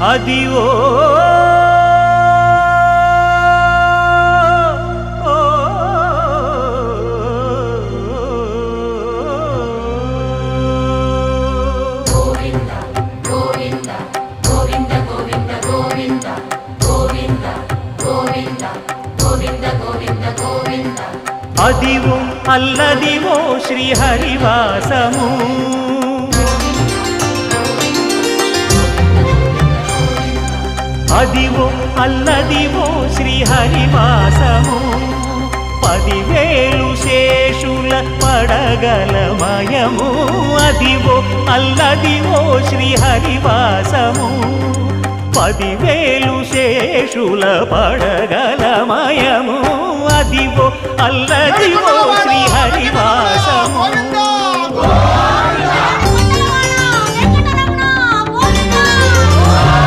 Adivo Adivo Alladivo శ్రీహరివాసము Adivo Alladivo శ్రీహరివాసము 10,000 శేషుల పడగలమయము Adivo Alladivo శ్రీహరివాసము 10,000 శేషుల పడగలమయము Adivo Alladivo శ్రీహరివాసము